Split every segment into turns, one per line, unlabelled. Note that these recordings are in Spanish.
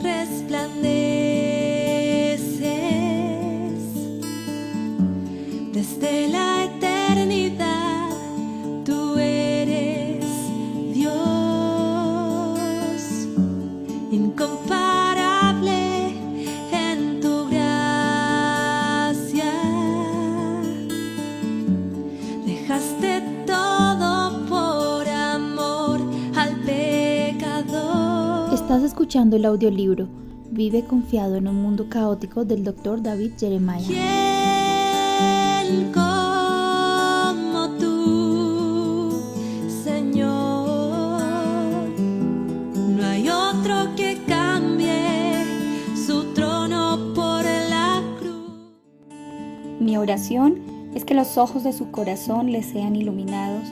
resplandeces desde la eternidad. Tú eres Dios, incomparable en tu gracia. Dejaste todo por amor al pecador.
Estás escuchando el audiolibro Vive confiado en un mundo caótico del Dr. David Jeremiah.
¿Quién como tú, Señor? No hay otro que cambie su trono por la cruz.
Mi oración es que los ojos de su corazón les sean iluminados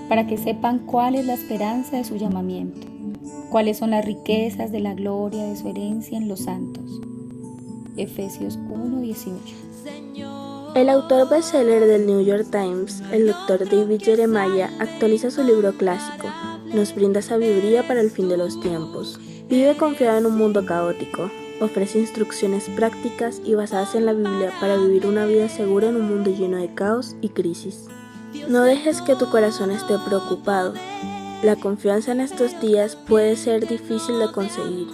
para que sepan cuál es la esperanza de su llamamiento, cuáles son las riquezas de la gloria de su herencia en los santos. Efesios 1:18.
El autor bestseller del New York Times, el Dr. David Jeremiah, actualiza su libro clásico, nos brinda sabiduría para el fin de los tiempos. Vive confiado en un mundo caótico, ofrece instrucciones prácticas y basadas en la Biblia para vivir una vida segura en un mundo lleno de caos y crisis. No dejes que tu corazón esté preocupado. La confianza en estos días puede ser difícil de conseguir.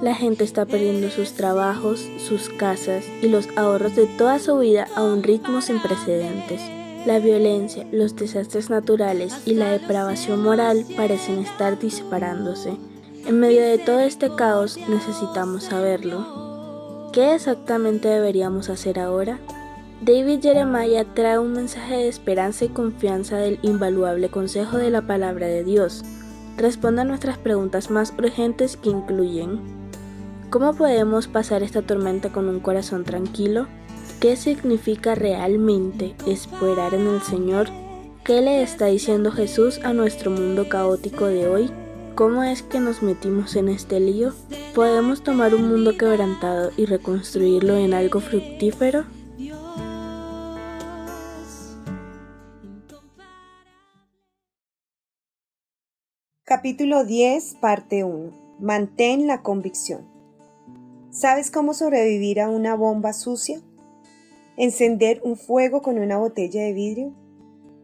La gente está perdiendo sus trabajos, sus casas y los ahorros de toda su vida a un ritmo sin precedentes. La violencia, los desastres naturales y la depravación moral parecen estar disparándose. En medio de todo este caos necesitamos saberlo. ¿Qué exactamente deberíamos hacer ahora? David Jeremiah trae un mensaje de esperanza y confianza del invaluable consejo de la palabra de Dios. Responde a nuestras preguntas más urgentes que incluyen: ¿cómo podemos pasar esta tormenta con un corazón tranquilo? ¿Qué significa realmente esperar en el Señor? ¿Qué le está diciendo Jesús a nuestro mundo caótico de hoy? ¿Cómo es que nos metimos en este lío? ¿Podemos tomar un mundo quebrantado y reconstruirlo en algo fructífero?
Capítulo 10, parte 1. Mantén la convicción. ¿Sabes cómo sobrevivir a una bomba sucia? ¿Encender un fuego con una botella de vidrio?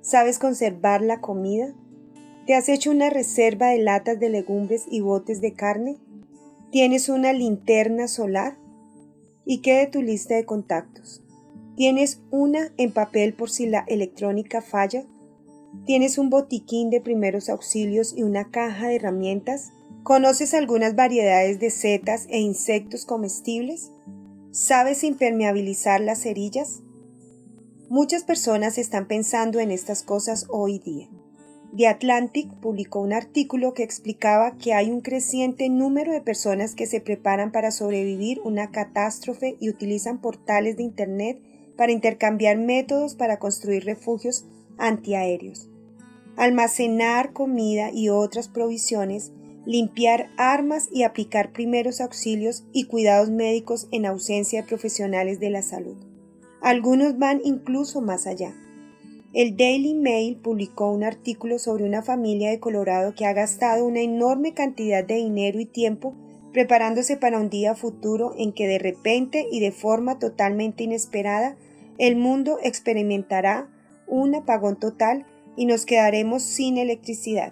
¿Sabes conservar la comida? ¿Te has hecho una reserva de latas de legumbres y botes de carne? ¿Tienes una linterna solar? ¿Y qué de tu lista de contactos? ¿Tienes una en papel por si la electrónica falla? ¿Tienes un botiquín de primeros auxilios y una caja de herramientas? ¿Conoces algunas variedades de setas e insectos comestibles? ¿Sabes impermeabilizar las cerillas? Muchas personas están pensando en estas cosas hoy día. The Atlantic publicó un artículo que explicaba que hay un creciente número de personas que se preparan para sobrevivir una catástrofe y utilizan portales de Internet para intercambiar métodos para construir refugios antiaéreos, almacenar comida y otras provisiones, limpiar armas y aplicar primeros auxilios y cuidados médicos en ausencia de profesionales de la salud. Algunos van incluso más allá. El Daily Mail publicó un artículo sobre una familia de Colorado que ha gastado una enorme cantidad de dinero y tiempo preparándose para un día futuro en que de repente y de forma totalmente inesperada el mundo experimentará un apagón total y nos quedaremos sin electricidad,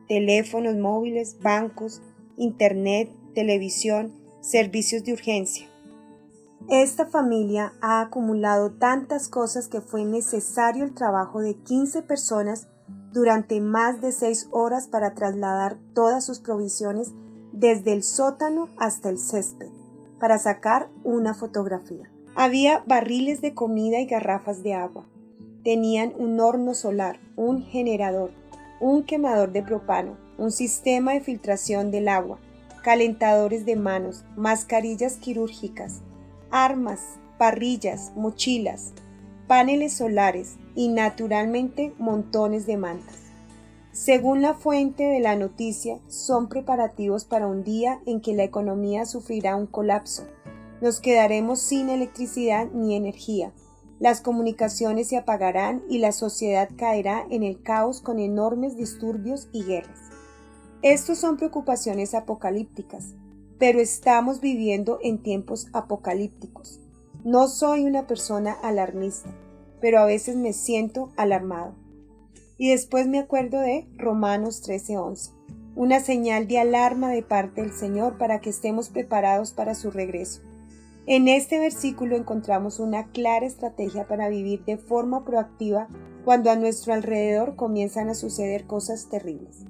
teléfonos móviles, bancos, internet, televisión, servicios de urgencia. Esta familia ha acumulado tantas cosas que fue necesario el trabajo de 15 personas durante más de 6 horas para trasladar todas sus provisiones desde el sótano hasta el césped, para sacar una fotografía. Había barriles de comida y garrafas de agua. Tenían un horno solar, un generador, un quemador de propano, un sistema de filtración del agua, calentadores de manos, mascarillas quirúrgicas, armas, parrillas, mochilas, paneles solares y naturalmente montones de mantas. Según la fuente de la noticia, son preparativos para un día en que la economía sufrirá un colapso. Nos quedaremos sin electricidad ni energía. Las comunicaciones se apagarán y la sociedad caerá en el caos con enormes disturbios y guerras. Estos son preocupaciones apocalípticas, pero estamos viviendo en tiempos apocalípticos. No soy una persona alarmista, pero a veces me siento alarmado. Y después me acuerdo de Romanos 13:11, una señal de alarma de parte del Señor para que estemos preparados para su regreso. En este versículo encontramos una clara estrategia para vivir de forma proactiva cuando a nuestro alrededor comienzan a suceder cosas terribles.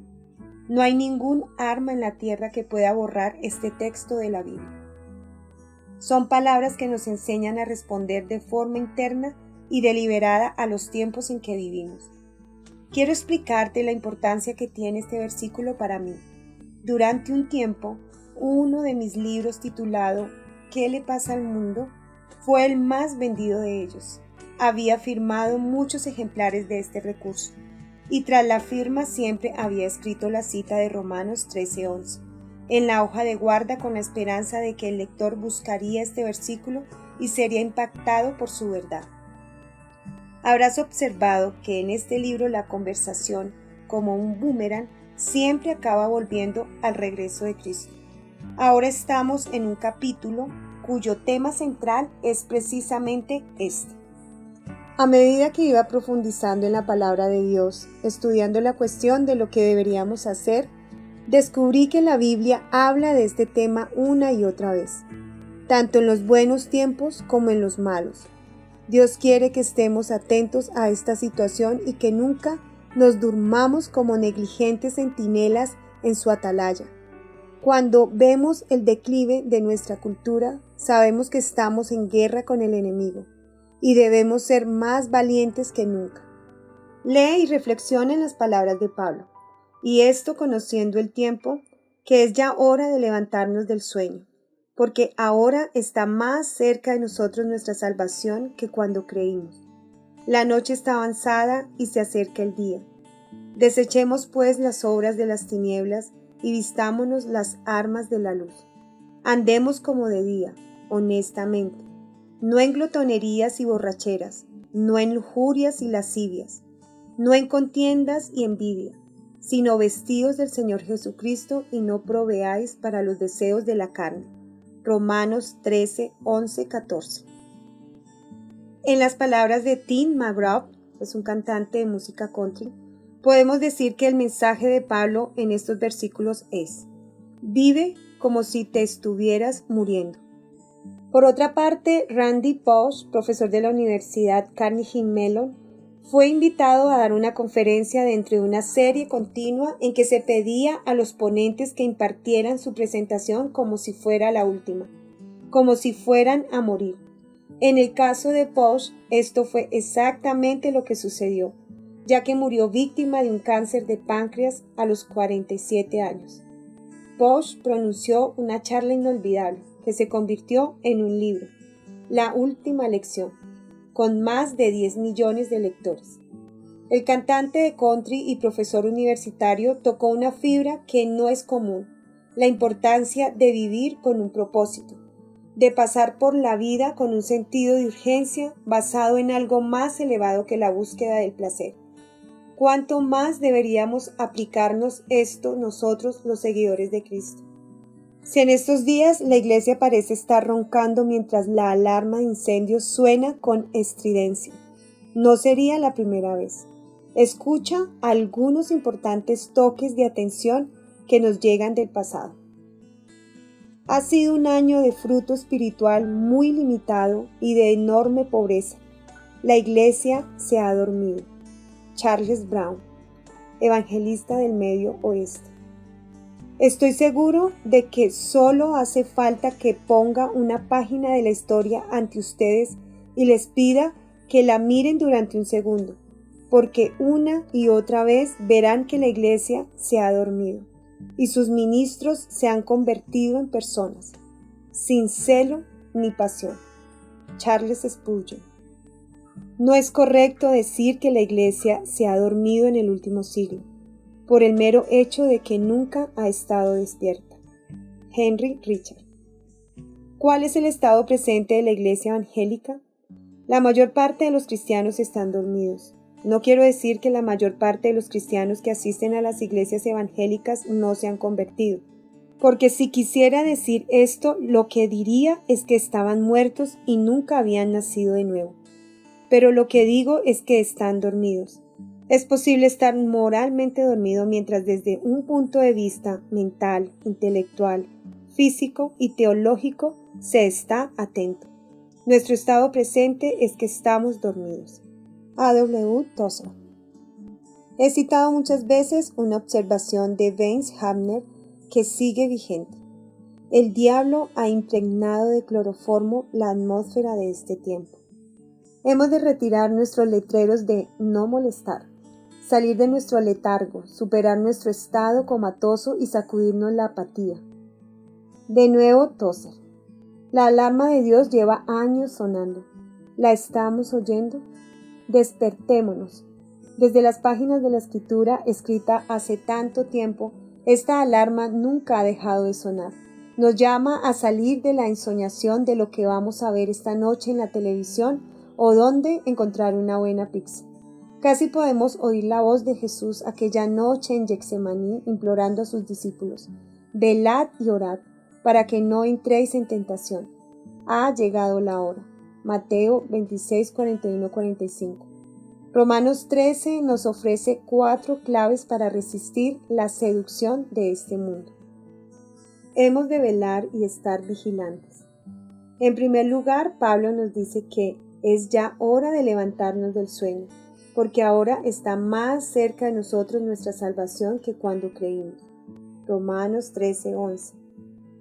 No hay ningún arma en la tierra que pueda borrar este texto de la Biblia. Son palabras que nos enseñan a responder de forma interna y deliberada a los tiempos en que vivimos. Quiero explicarte la importancia que tiene este versículo para mí. Durante un tiempo, uno de mis libros titulado ¿Qué le pasa al mundo? Fue el más vendido de ellos. Había firmado muchos ejemplares de este recurso y tras la firma siempre había escrito la cita de Romanos 13:11 en la hoja de guarda con la esperanza de que el lector buscaría este versículo y sería impactado por su verdad. Habrás observado que en este libro la conversación, como un boomerang, siempre acaba volviendo al regreso de Cristo. Ahora estamos en un capítulo cuyo tema central es precisamente este. A medida que iba profundizando en la palabra de Dios, estudiando la cuestión de lo que deberíamos hacer, descubrí que la Biblia habla de este tema una y otra vez, tanto en los buenos tiempos como en los malos. Dios quiere que estemos atentos a esta situación y que nunca nos durmamos como negligentes centinelas en su atalaya. Cuando vemos el declive de nuestra cultura, sabemos que estamos en guerra con el enemigo y debemos ser más valientes que nunca. Lee y reflexiona en las palabras de Pablo, y esto conociendo el tiempo, que es ya hora de levantarnos del sueño, porque ahora está más cerca de nosotros nuestra salvación que cuando creímos. La noche está avanzada y se acerca el día. Desechemos pues las obras de las tinieblas y vistámonos las armas de la luz. Andemos como de día, honestamente, no en glotonerías y borracheras, no en lujurias y lascivias, no en contiendas y envidia, sino vestidos del Señor Jesucristo y no proveáis para los deseos de la carne. Romanos 13:11-14. En las palabras de Tim McGraw, es un cantante de música country, podemos decir que el mensaje de Pablo en estos versículos es: vive como si te estuvieras muriendo. Por otra parte, Randy Pausch, profesor de la Universidad Carnegie Mellon, fue invitado a dar una conferencia dentro de una serie continua en que se pedía a los ponentes que impartieran su presentación como si fuera la última, como si fueran a morir. En el caso de Pausch, esto fue exactamente lo que sucedió, ya que murió víctima de un cáncer de páncreas a los 47 años. Pausch pronunció una charla inolvidable que se convirtió en un libro, La Última Lección, con más de 10 millones de lectores. El cantante de country y profesor universitario tocó una fibra que no es común, la importancia de vivir con un propósito, de pasar por la vida con un sentido de urgencia basado en algo más elevado que la búsqueda del placer. ¿Cuánto más deberíamos aplicarnos esto nosotros, los seguidores de Cristo? Si en estos días la iglesia parece estar roncando mientras la alarma de incendios suena con estridencia, no sería la primera vez. Escucha algunos importantes toques de atención que nos llegan del pasado. Ha sido un año de fruto espiritual muy limitado y de enorme pobreza. La iglesia se ha dormido. Charles Brown, evangelista del Medio Oeste. Estoy seguro de que solo hace falta que ponga una página de la historia ante ustedes y les pida que la miren durante un segundo, porque una y otra vez verán que la iglesia se ha dormido y sus ministros se han convertido en personas, sin celo ni pasión. Charles Spurgeon. No es correcto decir que la iglesia se ha dormido en el último siglo, por el mero hecho de que nunca ha estado despierta. Henry Richard. ¿Cuál es el estado presente de la iglesia evangélica? La mayor parte de los cristianos están dormidos. No quiero decir que la mayor parte de los cristianos que asisten a las iglesias evangélicas no se han convertido, porque si quisiera decir esto, lo que diría es que estaban muertos y nunca habían nacido de nuevo. Pero lo que digo es que están dormidos. Es posible estar moralmente dormido mientras desde un punto de vista mental, intelectual, físico y teológico se está atento. Nuestro estado presente es que estamos dormidos. A.W. Tozer. He citado muchas veces una observación de Vance Havner que sigue vigente. El diablo ha impregnado de cloroformo la atmósfera de este tiempo. Hemos de retirar nuestros letreros de no molestar, salir de nuestro letargo, superar nuestro estado comatoso y sacudirnos la apatía. De nuevo Tozer. La alarma de Dios lleva años sonando. ¿La estamos oyendo? Despertémonos. Desde las páginas de la Escritura escrita hace tanto tiempo, esta alarma nunca ha dejado de sonar. Nos llama a salir de la ensoñación de lo que vamos a ver esta noche en la televisión o dónde encontrar una buena pizza. Casi podemos oír la voz de Jesús aquella noche en Getsemaní implorando a sus discípulos: velad y orad, para que no entréis en tentación. Ha llegado la hora. Mateo 26, 41, 45. Romanos 13 nos ofrece 4 claves para resistir la seducción de este mundo. Hemos de velar y estar vigilantes. En primer lugar, Pablo nos dice que es ya hora de levantarnos del sueño, porque ahora está más cerca de nosotros nuestra salvación que cuando creímos. Romanos 13, 11.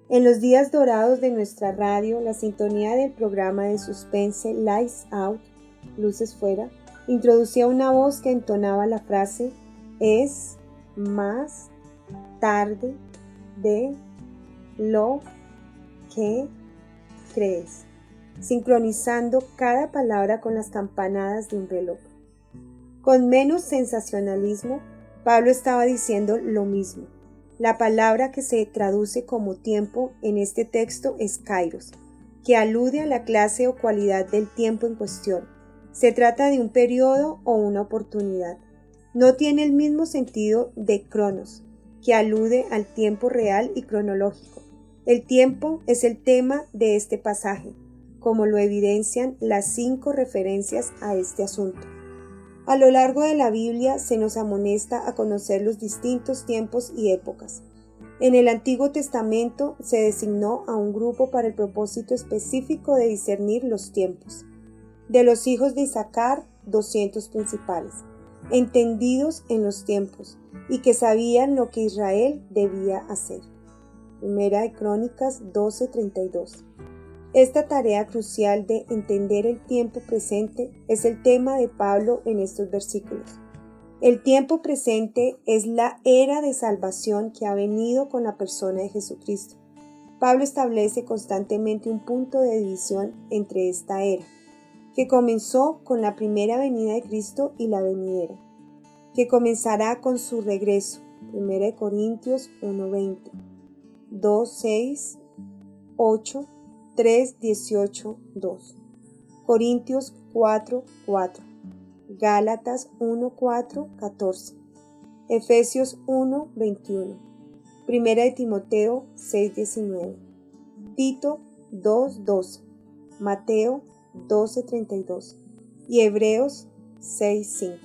En los días dorados de nuestra radio, la sintonía del programa de suspense Lights Out, Luces Fuera, introducía una voz que entonaba la frase: es más tarde de lo que crees, sincronizando cada palabra con las campanadas de un reloj. Con menos sensacionalismo, Pablo estaba diciendo lo mismo. La palabra que se traduce como tiempo en este texto es kairos, que alude a la clase o cualidad del tiempo en cuestión. Se trata de un periodo o una oportunidad. No tiene el mismo sentido de cronos, que alude al tiempo real y cronológico. El tiempo es el tema de este pasaje, como lo evidencian las 5 referencias a este asunto. A lo largo de la Biblia se nos amonesta a conocer los distintos tiempos y épocas. En el Antiguo Testamento se designó a un grupo para el propósito específico de discernir los tiempos. De los hijos de Isaacar, 200 principales, entendidos en los tiempos y que sabían lo que Israel debía hacer. Primera de Crónicas 12:32. Esta tarea crucial de entender el tiempo presente es el tema de Pablo en estos versículos. El tiempo presente es la era de salvación que ha venido con la persona de Jesucristo. Pablo establece constantemente un punto de división entre esta era, que comenzó con la primera venida de Cristo y la venidera, que comenzará con su regreso. 1 Corintios 1:20, 2:6, 8, 3:18, 2. Corintios 4:4, Gálatas 1:4, 14, Efesios 1:21, 1 de Timoteo 6:19, Tito 2:12, Mateo 12:32 y Hebreos 6:5.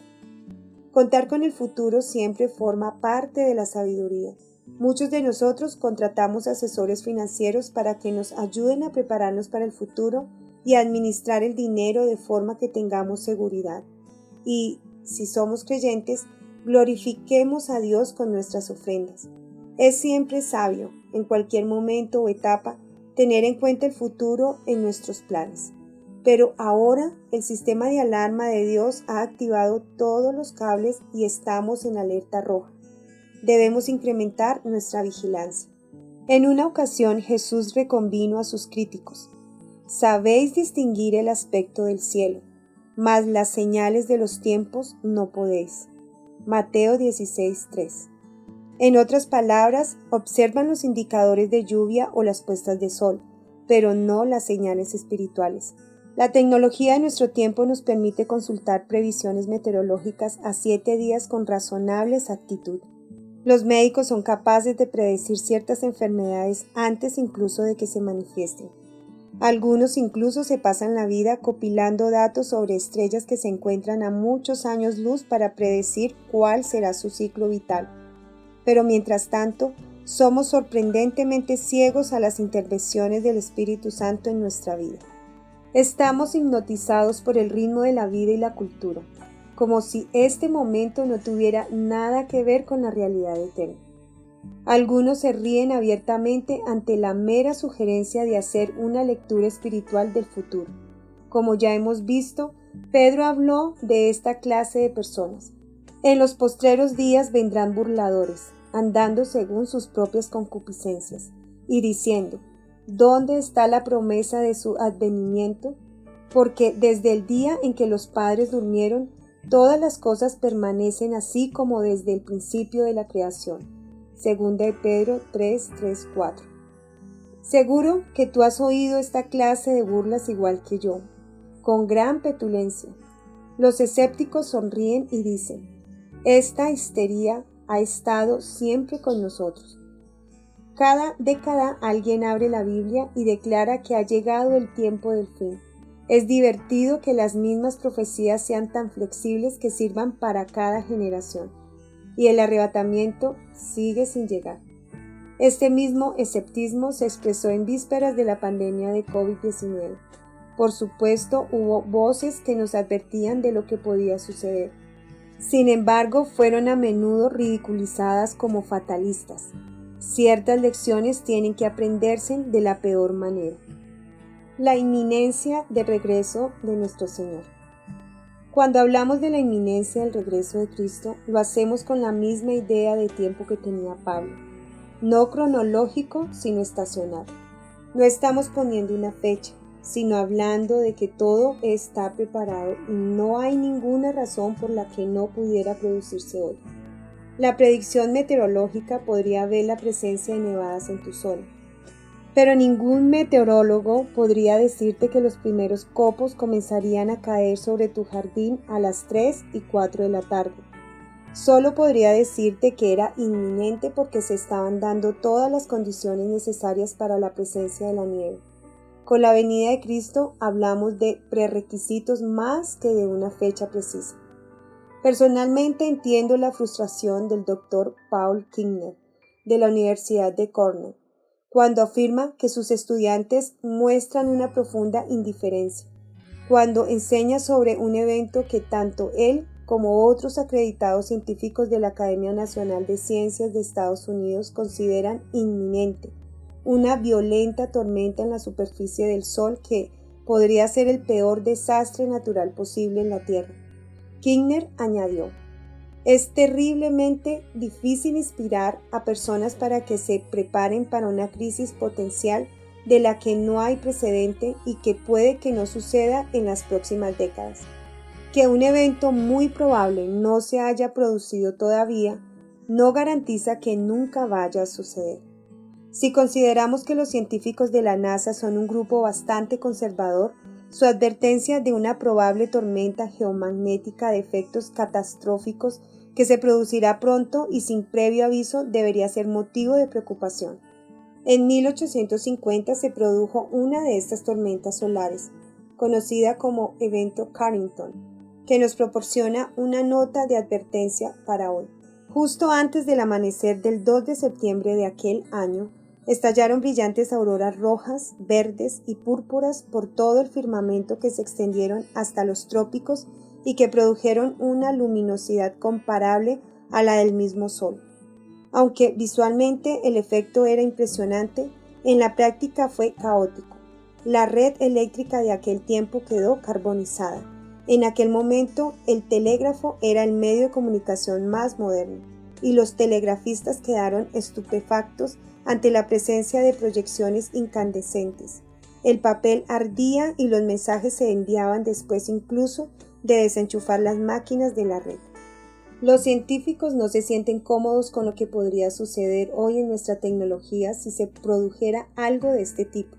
Contar con el futuro siempre forma parte de la sabiduría. Muchos de nosotros contratamos asesores financieros para que nos ayuden a prepararnos para el futuro y a administrar el dinero de forma que tengamos seguridad. Y, si somos creyentes, glorifiquemos a Dios con nuestras ofrendas. Es siempre sabio, en cualquier momento o etapa, tener en cuenta el futuro en nuestros planes. Pero ahora el sistema de alarma de Dios ha activado todos los cables y estamos en alerta roja. Debemos incrementar nuestra vigilancia. En una ocasión Jesús reconvino a sus críticos: sabéis distinguir el aspecto del cielo, mas las señales de los tiempos no podéis. Mateo 16:3. En otras palabras, observan los indicadores de lluvia o las puestas de sol, pero no las señales espirituales. La tecnología de nuestro tiempo nos permite consultar previsiones meteorológicas a 7 días con razonable exactitud. Los médicos son capaces de predecir ciertas enfermedades antes incluso de que se manifiesten. Algunos incluso se pasan la vida compilando datos sobre estrellas que se encuentran a muchos años luz para predecir cuál será su ciclo vital. Pero mientras tanto, somos sorprendentemente ciegos a las intervenciones del Espíritu Santo en nuestra vida. Estamos hipnotizados por el ritmo de la vida y la cultura, como si este momento no tuviera nada que ver con la realidad eterna. Algunos se ríen abiertamente ante la mera sugerencia de hacer una lectura espiritual del futuro. Como ya hemos visto, Pedro habló de esta clase de personas. En los postreros días vendrán burladores, andando según sus propias concupiscencias, y diciendo: ¿dónde está la promesa de su advenimiento? Porque desde el día en que los padres durmieron, todas las cosas permanecen así como desde el principio de la creación. Segunda de Pedro 3:4. Seguro que tú has oído esta clase de burlas igual que yo, con gran petulencia. Los escépticos sonríen y dicen: esta histeria ha estado siempre con nosotros. Cada década alguien abre la Biblia y declara que ha llegado el tiempo del fin. Es divertido que las mismas profecías sean tan flexibles que sirvan para cada generación. Y el arrebatamiento sigue sin llegar. Este mismo escepticismo se expresó en vísperas de la pandemia de COVID-19. Por supuesto, hubo voces que nos advertían de lo que podía suceder. Sin embargo, fueron a menudo ridiculizadas como fatalistas. Ciertas lecciones tienen que aprenderse de la peor manera. La inminencia del regreso de nuestro Señor. Cuando hablamos de la inminencia del regreso de Cristo, lo hacemos con la misma idea de tiempo que tenía Pablo, no cronológico, sino estacional. No estamos poniendo una fecha, sino hablando de que todo está preparado y no hay ninguna razón por la que no pudiera producirse hoy. La predicción meteorológica podría ver la presencia de nevadas en tu zona, pero ningún meteorólogo podría decirte que los primeros copos comenzarían a caer sobre tu jardín a las 3 y 4 de la tarde. Solo podría decirte que era inminente porque se estaban dando todas las condiciones necesarias para la presencia de la nieve. Con la venida de Cristo hablamos de prerequisitos más que de una fecha precisa. Personalmente entiendo la frustración del Dr. Paul Kingner de la Universidad de Cornell cuando afirma que sus estudiantes muestran una profunda indiferencia, cuando enseña sobre un evento que tanto él como otros acreditados científicos de la Academia Nacional de Ciencias de Estados Unidos consideran inminente, una violenta tormenta en la superficie del Sol que podría ser el peor desastre natural posible en la Tierra. Kingner añadió: es terriblemente difícil inspirar a personas para que se preparen para una crisis potencial de la que no hay precedente y que puede que no suceda en las próximas décadas. Que un evento muy probable no se haya producido todavía no garantiza que nunca vaya a suceder. Si consideramos que los científicos de la NASA son un grupo bastante conservador, su advertencia de una probable tormenta geomagnética de efectos catastróficos que se producirá pronto y sin previo aviso debería ser motivo de preocupación. En 1850 se produjo una de estas tormentas solares, conocida como evento Carrington, que nos proporciona una nota de advertencia para hoy. Justo antes del amanecer del 2 de septiembre de aquel año, estallaron brillantes auroras rojas, verdes y púrpuras por todo el firmamento que se extendieron hasta los trópicos y que produjeron una luminosidad comparable a la del mismo Sol. Aunque visualmente el efecto era impresionante, en la práctica fue caótico. La red eléctrica de aquel tiempo quedó carbonizada. En aquel momento, el telégrafo era el medio de comunicación más moderno, y los telegrafistas quedaron estupefactos ante la presencia de proyecciones incandescentes. El papel ardía y los mensajes se enviaban después incluso de desenchufar las máquinas de la red. Los científicos no se sienten cómodos con lo que podría suceder hoy en nuestra tecnología si se produjera algo de este tipo.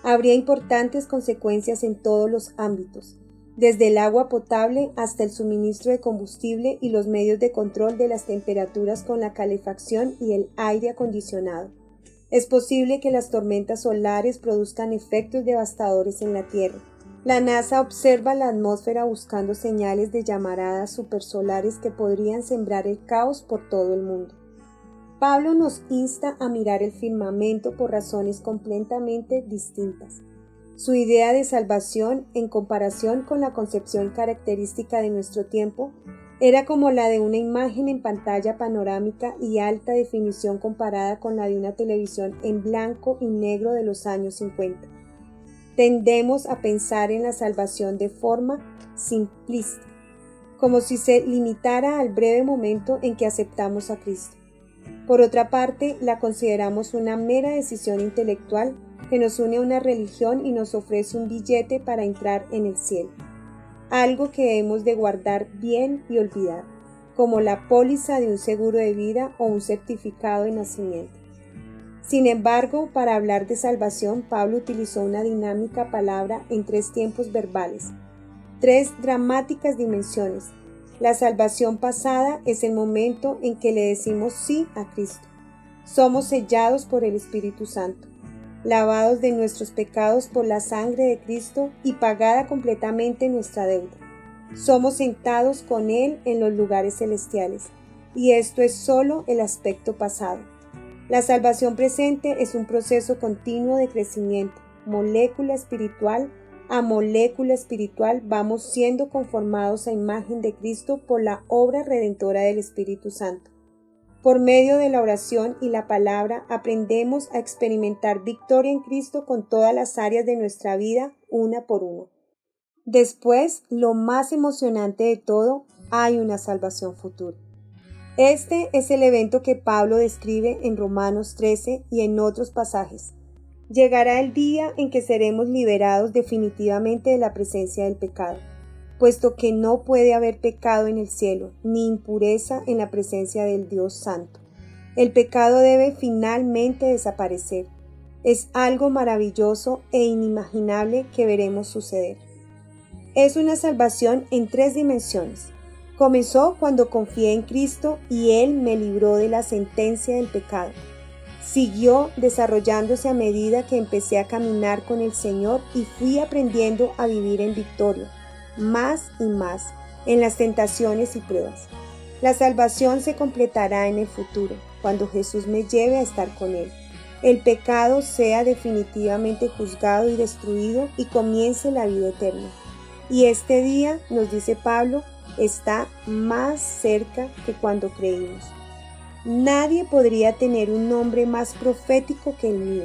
Habría importantes consecuencias en todos los ámbitos, desde el agua potable hasta el suministro de combustible y los medios de control de las temperaturas con la calefacción y el aire acondicionado. Es posible que las tormentas solares produzcan efectos devastadores en la Tierra. La NASA observa la atmósfera buscando señales de llamaradas supersolares que podrían sembrar el caos por todo el mundo. Pablo nos insta a mirar el firmamento por razones completamente distintas. Su idea de salvación, en comparación con la concepción característica de nuestro tiempo, era como la de una imagen en pantalla panorámica y alta definición comparada con la de una televisión en blanco y negro de los años 50. Tendemos a pensar en la salvación de forma simplista, como si se limitara al breve momento en que aceptamos a Cristo. Por otra parte, la consideramos una mera decisión intelectual que nos une a una religión y nos ofrece un billete para entrar en el cielo, algo que hemos de guardar bien y olvidar, como la póliza de un seguro de vida o un certificado de nacimiento. Sin embargo, para hablar de salvación, Pablo utilizó una dinámica palabra en 3 tiempos verbales, 3 dramáticas dimensiones. La salvación pasada es el momento en que le decimos sí a Cristo. Somos sellados por el Espíritu Santo, lavados de nuestros pecados por la sangre de Cristo y pagada completamente nuestra deuda. Somos sentados con Él en los lugares celestiales, y esto es solo el aspecto pasado. La salvación presente es un proceso continuo de crecimiento, molécula espiritual a molécula espiritual vamos siendo conformados a imagen de Cristo por la obra redentora del Espíritu Santo. Por medio de la oración y la palabra aprendemos a experimentar victoria en Cristo con todas las áreas de nuestra vida, una por una. Después, lo más emocionante de todo, hay una salvación futura. Este es el evento que Pablo describe en Romanos 13 y en otros pasajes. Llegará el día en que seremos liberados definitivamente de la presencia del pecado, puesto que no puede haber pecado en el cielo, ni impureza en la presencia del Dios Santo. El pecado debe finalmente desaparecer. Es algo maravilloso e inimaginable que veremos suceder. Es una salvación en 3 dimensiones. Comenzó cuando confié en Cristo y Él me libró de la sentencia del pecado. Siguió desarrollándose a medida que empecé a caminar con el Señor y fui aprendiendo a vivir en victoria, más y más, en las tentaciones y pruebas. La salvación se completará en el futuro, cuando Jesús me lleve a estar con Él. El pecado sea definitivamente juzgado y destruido y comience la vida eterna. Y este día, nos dice Pablo, está más cerca que cuando creímos. Nadie podría tener un nombre más profético que el mío.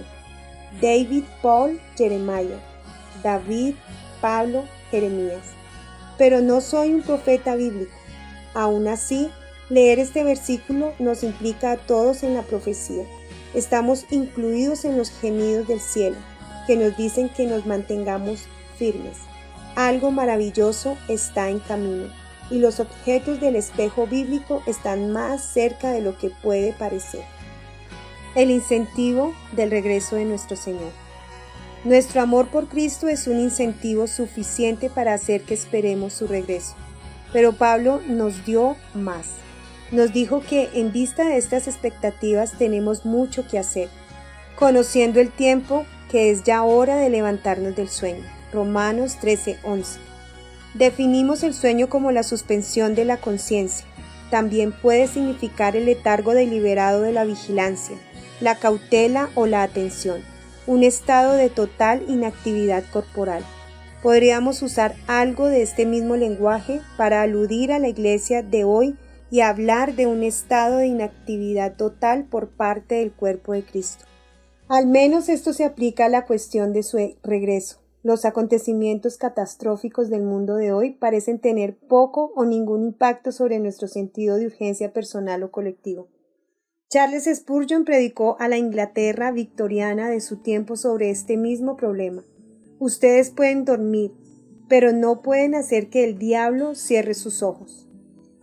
David, Paul, Jeremiah. David, Pablo, Jeremías. Pero no soy un profeta bíblico. Aún así, leer este versículo nos implica a todos en la profecía. Estamos incluidos en los gemidos del cielo, que nos dicen que nos mantengamos firmes. Algo maravilloso está en camino. Y los objetos del espejo bíblico están más cerca de lo que puede parecer. El incentivo del regreso de nuestro Señor. Nuestro amor por Cristo es un incentivo suficiente para hacer que esperemos su regreso. Pero Pablo nos dio más. Nos dijo que en vista de estas expectativas tenemos mucho que hacer, conociendo el tiempo que es ya hora de levantarnos del sueño. Romanos 13:11. Definimos el sueño como la suspensión de la conciencia. También puede significar el letargo deliberado de la vigilancia, la cautela o la atención, un estado de total inactividad corporal. Podríamos usar algo de este mismo lenguaje para aludir a la iglesia de hoy y hablar de un estado de inactividad total por parte del cuerpo de Cristo. Al menos esto se aplica a la cuestión de su regreso. Los acontecimientos catastróficos del mundo de hoy parecen tener poco o ningún impacto sobre nuestro sentido de urgencia personal o colectivo. Charles Spurgeon predicó a la Inglaterra victoriana de su tiempo sobre este mismo problema. Ustedes pueden dormir, pero no pueden hacer que el diablo cierre sus ojos.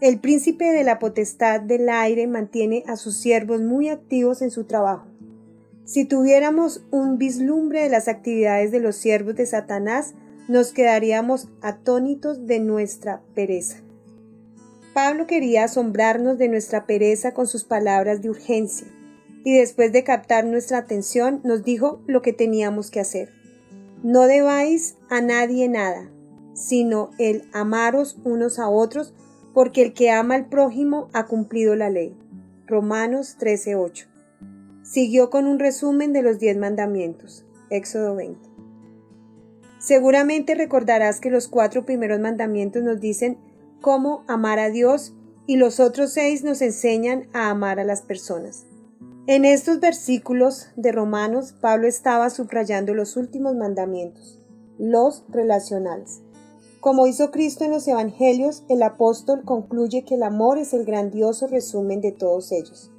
El príncipe de la potestad del aire mantiene a sus siervos muy activos en su trabajo. Si tuviéramos un vislumbre de las actividades de los siervos de Satanás, nos quedaríamos atónitos de nuestra pereza. Pablo quería asombrarnos de nuestra pereza con sus palabras de urgencia, y después de captar nuestra atención nos dijo lo que teníamos que hacer. No debáis a nadie nada, sino el amaros unos a otros, porque el que ama al prójimo ha cumplido la ley. Romanos 13:8. Siguió con un resumen de los 10 mandamientos. Éxodo 20. Seguramente recordarás que los 4 primeros mandamientos nos dicen cómo amar a Dios y los otros 6 nos enseñan a amar a las personas. En estos versículos de Romanos, Pablo estaba subrayando los últimos mandamientos, los relacionales. Como hizo Cristo en los Evangelios, el apóstol concluye que el amor es el grandioso resumen de todos ellos.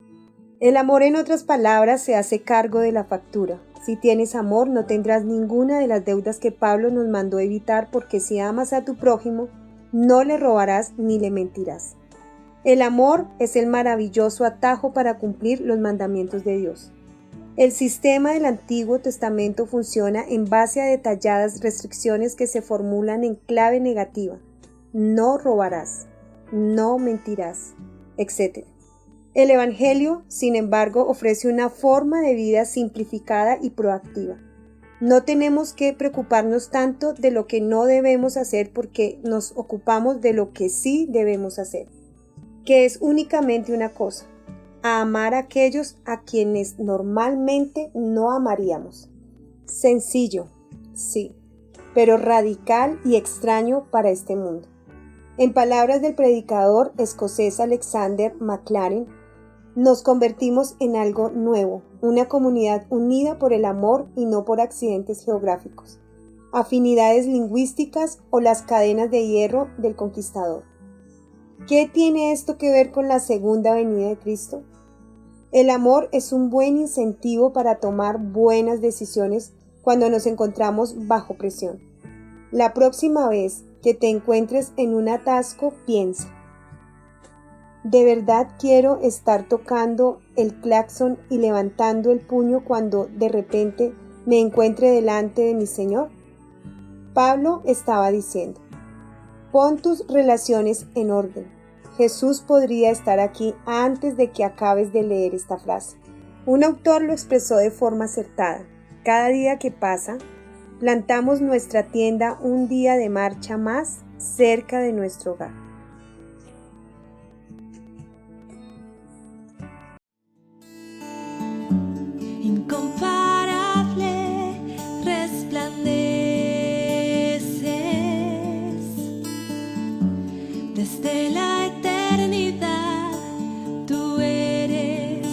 El amor, en otras palabras, se hace cargo de la factura. Si tienes amor, no tendrás ninguna de las deudas que Pablo nos mandó evitar, porque si amas a tu prójimo, no le robarás ni le mentirás. El amor es el maravilloso atajo para cumplir los mandamientos de Dios. El sistema del Antiguo Testamento funciona en base a detalladas restricciones que se formulan en clave negativa. No robarás, no mentirás, etc. El Evangelio, sin embargo, ofrece una forma de vida simplificada y proactiva. No tenemos que preocuparnos tanto de lo que no debemos hacer porque nos ocupamos de lo que sí debemos hacer, que es únicamente una cosa: a amar a aquellos a quienes normalmente no amaríamos. Sencillo, sí, pero radical y extraño para este mundo. En palabras del predicador escocés Alexander MacLaren, nos convertimos en algo nuevo, una comunidad unida por el amor y no por accidentes geográficos, afinidades lingüísticas o las cadenas de hierro del conquistador. ¿Qué tiene esto que ver con la segunda venida de Cristo? El amor es un buen incentivo para tomar buenas decisiones cuando nos encontramos bajo presión. La próxima vez que te encuentres en un atasco, piensa: ¿de verdad quiero estar tocando el claxon y levantando el puño cuando de repente me encuentre delante de mi Señor? Pablo estaba diciendo: pon tus relaciones en orden. Jesús podría estar aquí antes de que acabes de leer esta frase. Un autor lo expresó de forma acertada: cada día que pasa, plantamos nuestra tienda un día de marcha más cerca de nuestro hogar.
Incomparable resplandeces desde la eternidad. Tú eres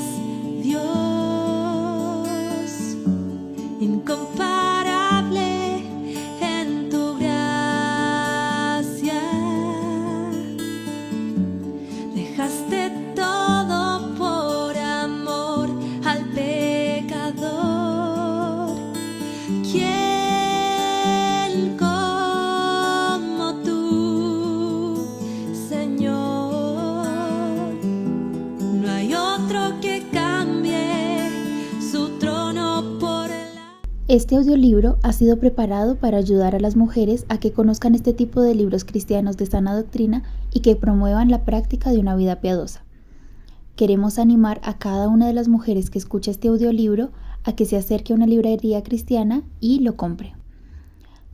Dios, incomparable en tu gracia. Dejaste todo por amor al pecador. ¿Quién como tú, Señor? No hay otro que cambie su trono por la...
Este audiolibro ha sido preparado para ayudar a las mujeres a que conozcan este tipo de libros cristianos de sana doctrina y que promuevan la práctica de una vida piadosa. Queremos animar a cada una de las mujeres que escucha este audiolibro a que se acerque a una librería cristiana y lo compre.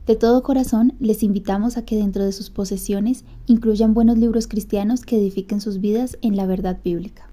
De todo corazón, les invitamos a que dentro de sus posesiones incluyan buenos libros cristianos que edifiquen sus vidas en la verdad bíblica.